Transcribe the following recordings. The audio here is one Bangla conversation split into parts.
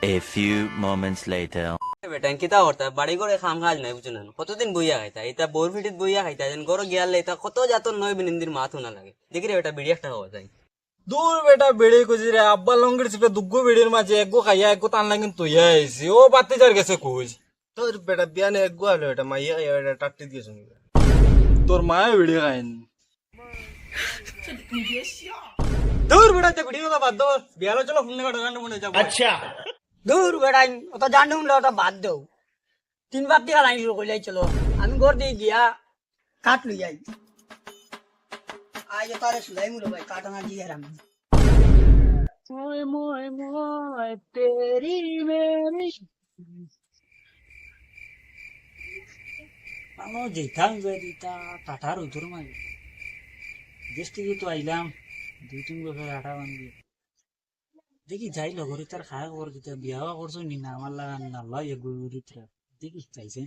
A few moments later. বেটা কিতা করতা বাড়ি করে খাম কাজ নাই বুঝছো না কতদিন বইয়া খাইতা এটা বোর ফিটিত বইয়া খাইতা যেন গরো গিয়ালে এটা কত জাতর নয় বিনিন্দির মাথু না লাগে দেখি রে বেটা বিড়ি একটা হওয়া যায় দূর বেটা বেড়ে কইছি রে আব্বা লঙ্গের চিপে দুগ্গো বেড়ির মাঝে একগো খাইয়া একগো টান লাগিন তুইয়া আইছি ও বাতি যার গেছে কইস তোর বেটা বিয়ানে এক গোয়ালো এটা মাইয়া এটা টাকটি দিয়েছ তোর মায়ে বেড়ে খাইনি দূর বেটা তে ভিডিও কথা বাদ দাও বিয়ালো চলো ফোন করে গান মনে যাবো আচ্ছা দূর বেড়াই ওটা জানো না ওটা বাদ দাও 3 বার টিকা লাইন কইলাই চলো আমি ঘর দিয়ে গিয়া কাট লই যাই আজ তারে সুলাই মুলো ভাই কাটনা দিয়ে রাম মোয় মোয় মোয় তেরি মেরি আমি যেতাম বেরিতা টাটার উত্তর মাঝে দেশ থেকে তো আইলাম 2-3 বছর আটা বান্ধি দেখি যাই লগরি তার খায়া খবর দিতে বিয়াও করছো নি না আমার লাগা নাল্লা এগুরিত্রা দেখি চাইছে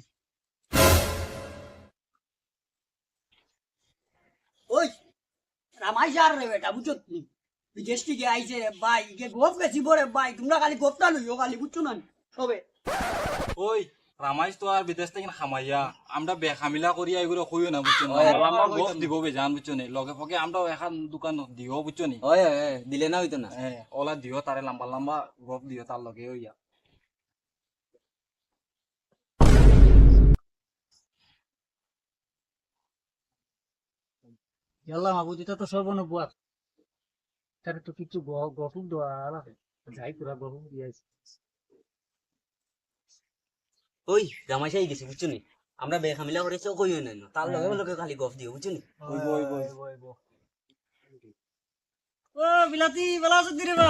ওই রামাই যার রে বেটা বুঝছো নি বিদেশ থেকে আইছে ভাই কে গোপ গেছি বরে ভাই তোমরা খালি গোপটা লইও খালি বুঝছো না সবে ওই রামাইশ তো আর বিদেশ থেকে খামাইয়া আমরা বেখামিলা করিয়া এগুলো কইও না বুঝছো না ওই, আমরা গপ দিব বে জান বুঝছো নি লগে ফগে আমরা এখন দোকান দিও বুঝছো নি ওই ওই দিলে না হইতো না হ্যাঁ ওলা দিও তারে লম্বা লম্বা গপ দিও তার লগে হইয়া গেলাম আবু দিতা তো সর্বন বুয়ার তার তো কিছু গফুক দেওয়া লাগে যাই পুরা গফুক দিয়েছে ওই জামাইশাই গেছি বুঝছো নি আমরা বেখামিলা করেছে কইও না তার লগে লগে খালি গফ দিও বুঝছো নি ও বিলাতি বালা আছো দিরে বা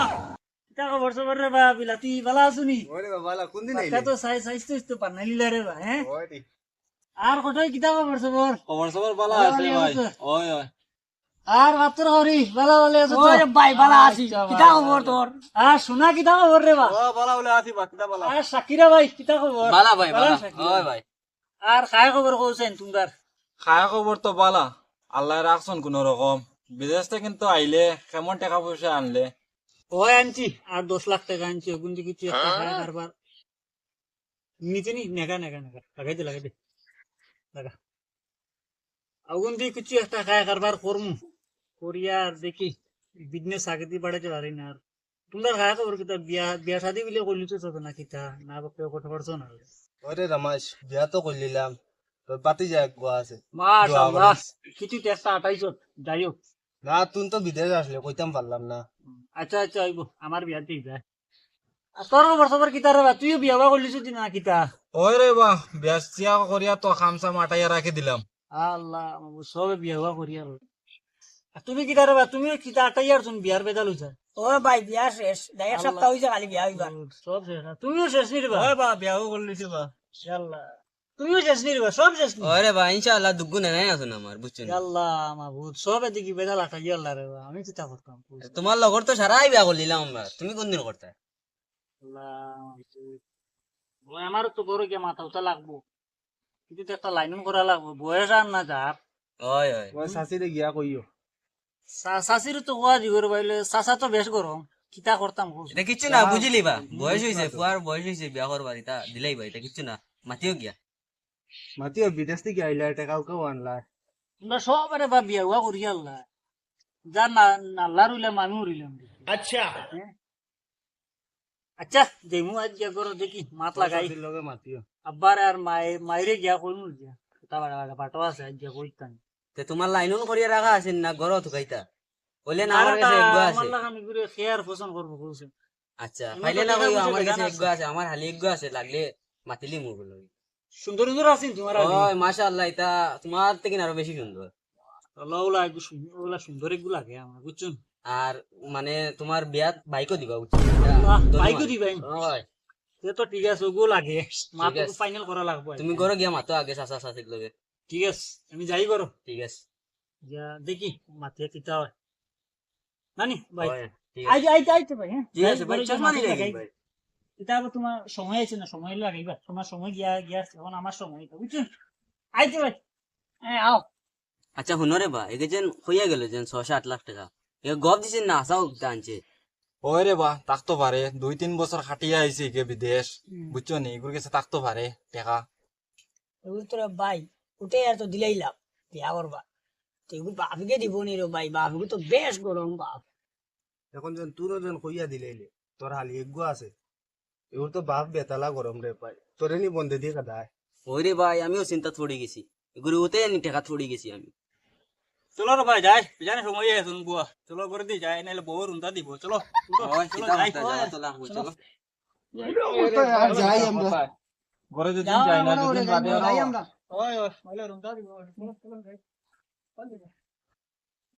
কিতা খবর সবর রে বা বিলাতি বালা আছো নি ওরে বাবা কোন দিন তা তো সাইজ তো পানাইলা রে বা হ্যাঁ ওরে আর কতই কিতা খবর সবর খবর সবর ভালো আছে ভাই ওই ওই আর মাত্র হরি বালা বলে আছো তো? ওই ভাই বালা আছি কিটা খবর তোর আর শোনা কিতা খবর রে বা ও ভালো বলে আছি বাকিটা ভালো আর সাকিরা ভাই কিতা খবর বালা ভাই বালা সাকিরা। ওই ভাই আর খায় খবর কইছেন তোমরা খায়া খবর তো বালা আল্লাহ রাখছন কোন রকম বিদেশ থেকে কিন্তু আইলে কেমন টাকা পয়সা আনলে ওই আনছি আর 10 লাখ টাকা আনছি ওগুন দিকে কিছু একটা খায় কারবার নিচে নি নেগা নেগা নেগা লাগাই দে লাগা ওগুন দিকে কিছু একটা খায় কারবার করমু করিয়া আর দেখি বিজনেস আগে দিয়ে বাড়াতে পারি না আর তোমরা খায় খবর কিতা বিয়া বিয়া শাদি বিলে কইলিছো তো না কিতা না বাপে কথা পারছো না ওরে রমাস বিয়া তো করলিলাম তোর বাতি যায় এক গোয়া আছে মাশাআল্লাহ কিছু একটা আটাইছো যাই হোক না তুই তো বিদেশ আসলে কইতাম পারলাম না আচ্ছা আচ্ছা আইব আমার বিয়া ঠিক যায় আর তোর খবর সবর কিতা রে বা তুইও বিয়া করলিছো না কিতা ওই রে বা ব্যস্তিয়া করিয়া তো খামসা মাটাইয়া রাখি দিলাম আল্লাহ সবে বিয়া করি আর তুমি কিতা রে বা তুমি কিতা আটাইয়ার তুমি বিয়ার বেজাল হইছা ও ভাই বিয়া শেষ এক সপ্তাহ হইছে খালি বিয়া হইবার সব শেষ না তুমিও শেষ নি রে বা ওই বা বিয়াও করলিছি বা আল্লাহ তুমিও শেষ নি রে বা সব শেষ নি ওরে ভাই ইনশাআল্লাহ দুগুণ নাই আছো না আমার বুঝছো নি আল্লাহ মাহবুব সব এদিকে বেজাল আটাইয়া আল্লাহ রে বা আমি কিতা করতাম তোমার লগর তো সারাই বিয়া করলিলাম আমরা তুমি কোন দিন করতে আল্লাহ ওই আমারও তো বড় গিয়ে মাথা উঠা লাগবো কিন্তু তো একটা লাইন করা লাগবো বয়স আর না যার ওই ওই ওই শাশিরে গিয়া কইও শাশির তো কোয়া দিগর বাইলে শাশা তো বেশ গরম কিতা করতাম এটা কিচ্ছু না বুঝলি বা বয়স হইছে ফুয়ার বয়স হইছে বিয়া করবার এটা দিলাই ভাই এটা কিচ্ছু না মাতিও গিয়া মাতিও বিদেশ থেকে আইলা টাকাও কেউ আনলা তোমরা সবারে বা বিয়া হুয়া করি আল্লাহ যা না নাল্লা রইলাম আমি উড়িলাম আচ্ছা আচ্ছা দেমু আজ গিয়া করো দেখি মাত লাগাই শাশির লগে মাতিও আব্বার আর মায়েরে গিয়া কইমু গিয়া তা বাড়া পাটো আছে আজ গিয়া কইতাম তে তোমার লাইনও করিয়া রাখা আছে না ঘর থুকাইতা বলে না আমার কাছে এগো আছে আমার লাগা আমি করে শেয়ার পছন্দ করবো কইছে আচ্ছা ফাইলে না কইও আমার কাছে এগো আছে আমার হালি এগো আছে লাগলে মাতিলি মুখ লই সুন্দর সুন্দর আছেন তোমার ওই মাশাআল্লাহ এটা তোমার থেকে আরো বেশি সুন্দর ওলা ওলা সুন্দর এগুলো লাগে আমার বুঝছেন আর মানে তোমার বিয়াত বাইকও দিবা বুঝছো বাইকও দিবেন ওই সে তো ঠিক আছে ওগুলো লাগে মাত্র আছে। ফাইনাল করা লাগবে তুমি ঘরে গিয়া মাতো আগে চাচা চাচির লগে ঠিক আছে আমি যাই করো ঠিক আছে যা দেখি মাথে কিতা হয় নানি ভাই ওই, ঠিক আই আই আই তো ভাই হ্যাঁ ঠিক আছে ভাই চশমা নিয়ে যাই ভাই এটা আবার তোমার সময় আছে না সময় লাগাইবা তোমার সময় গিয়া গিয়া এখন আমার সময় তো বুঝছেন আইতে ভাই হ্যাঁ আও আচ্ছা শুনো রে বা একে যেন হইয়া গেল যেন 6-8 লাখ টাকা এ গপ দিছেন না আসাও আনছে ওই রে বা থাকতো পারে 2-3 বছর খাটিয়ে আইছে কে বিদেশ বুঝছো নি এগুলোর কাছে থাকতো পারে টাকা এগুলো তোরা ভাই উঠে আর তো দিলেই লাভ বিয়া করবা তো এগুলো বাপিকে দিব নি রে ভাই বাপিকে তো বেশ গরম বাপ এখন যেন তোর যেন কইয়া দিলে তোর হালি এগো আছে এগুলো তো বাপ বেতালা গরম রে পাই তোরে নি বন্ধে দিয়ে কাদায় ওই রে ভাই আমিও চিন্তা পড়ে গেছি এগুলো ওতে নি টেকা পড়ে গেছি আমি চলো রে ভাই যাই জানে সময় এখন বুয়া চলো করে দি যাই নাহলে বউ রুমটা দিব চলো উঠো, ওই, চলো চিন্তা যাই করতে যাওয়া তো লাগবে, চলো আর যাই আমরা ঘরে যদি যাও যাই না আমরা দুদিন ওরে বাদে যাই আমরা ওই ওই নাহলে রুমটা দিব চলো চলো যাই